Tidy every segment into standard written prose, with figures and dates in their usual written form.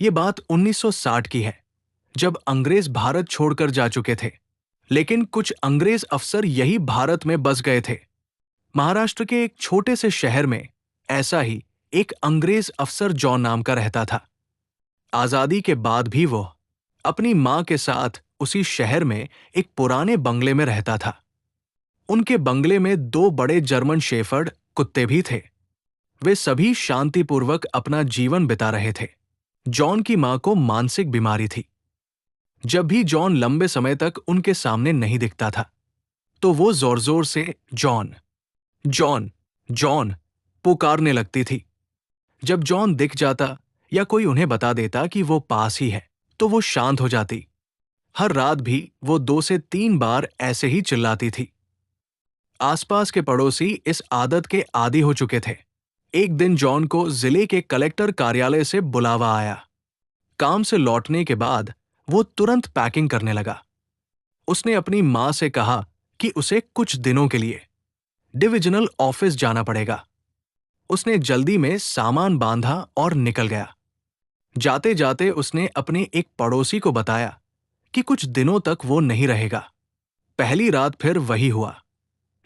ये बात 1960 की है, जब अंग्रेज भारत छोड़कर जा चुके थे। लेकिन कुछ अंग्रेज अफसर यही भारत में बस गए थे। महाराष्ट्र के एक छोटे से शहर में ऐसा ही एक अंग्रेज अफसर जॉन नाम का रहता था। आजादी के बाद भी वो अपनी मां के साथ उसी शहर में एक पुराने बंगले में रहता था। उनके बंगले में दो बड़े जर्मन शेफर्ड कुत्ते भी थे। वे सभी शांतिपूर्वक अपना जीवन बिता रहे थे। जॉन की मां को मानसिक बीमारी थी। जब भी जॉन लंबे समय तक उनके सामने नहीं दिखता था, तो वो जोर जोर से जॉन, जॉन, जॉन पुकारने लगती थी। जब जॉन दिख जाता या कोई उन्हें बता देता कि वो पास ही है, तो वो शांत हो जाती। हर रात भी वो 2 से 3 बार ऐसे ही चिल्लाती थी। आसपास के पड़ोसी इस आदत के आदी हो चुके थे। एक दिन जॉन को जिले के कलेक्टर कार्यालय से बुलावा आया। काम से लौटने के बाद वो तुरंत पैकिंग करने लगा। उसने अपनी मां से कहा कि उसे कुछ दिनों के लिए डिविजनल ऑफिस जाना पड़ेगा। उसने जल्दी में सामान बांधा और निकल गया। जाते जाते उसने अपने एक पड़ोसी को बताया कि कुछ दिनों तक वो नहीं रहेगा। पहली रात फिर वही हुआ।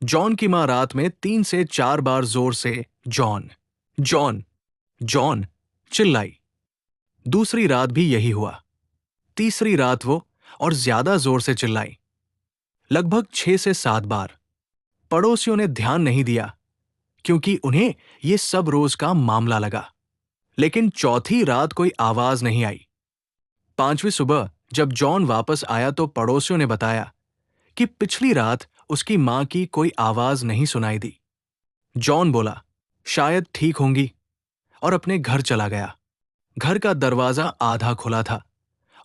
जॉन की मां रात में 3 से 4 बार जोर से जॉन, जॉन, जॉन चिल्लाई। दूसरी रात भी यही हुआ। तीसरी रात वो और ज्यादा जोर से चिल्लाई, लगभग 6 से 7 बार। पड़ोसियों ने ध्यान नहीं दिया, क्योंकि उन्हें ये सब रोज का मामला लगा। लेकिन चौथी रात कोई आवाज नहीं आई। पांचवी सुबह जब जॉन वापस आया तो पड़ोसियों ने बताया कि पिछली रात उसकी मां की कोई आवाज नहीं सुनाई दी। जॉन बोला, शायद ठीक होंगी, और अपने घर चला गया। घर का दरवाजा आधा खुला था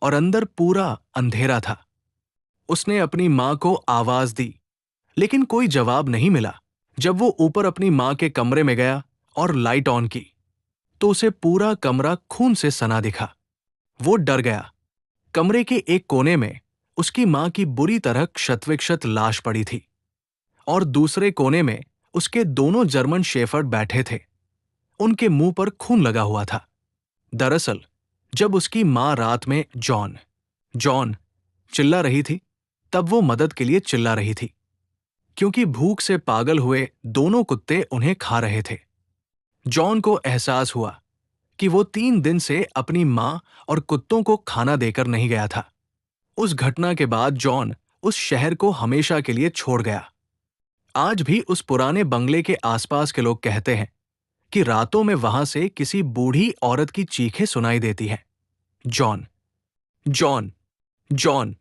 और अंदर पूरा अंधेरा था। उसने अपनी मां को आवाज दी, लेकिन कोई जवाब नहीं मिला। जब वो ऊपर अपनी मां के कमरे में गया और लाइट ऑन की, तो उसे पूरा कमरा खून से सना दिखा। वो डर गया। कमरे के एक कोने में उसकी मां की बुरी तरह क्षत-विक्षत लाश पड़ी थी, और दूसरे कोने में उसके दोनों जर्मन शेफर्ड बैठे थे। उनके मुंह पर खून लगा हुआ था। दरअसल जब उसकी मां रात में जॉन, जॉन चिल्ला रही थी, तब वो मदद के लिए चिल्ला रही थी, क्योंकि भूख से पागल हुए दोनों कुत्ते उन्हें खा रहे थे। जॉन को एहसास हुआ कि वो 3 दिन से अपनी मां और कुत्तों को खाना देकर नहीं गया था। उस घटना के बाद जॉन उस शहर को हमेशा के लिए छोड़ गया। आज भी उस पुराने बंगले के आसपास के लोग कहते हैं कि रातों में वहां से किसी बूढ़ी औरत की चीखें सुनाई देती हैं, जॉन, जॉन, जॉन।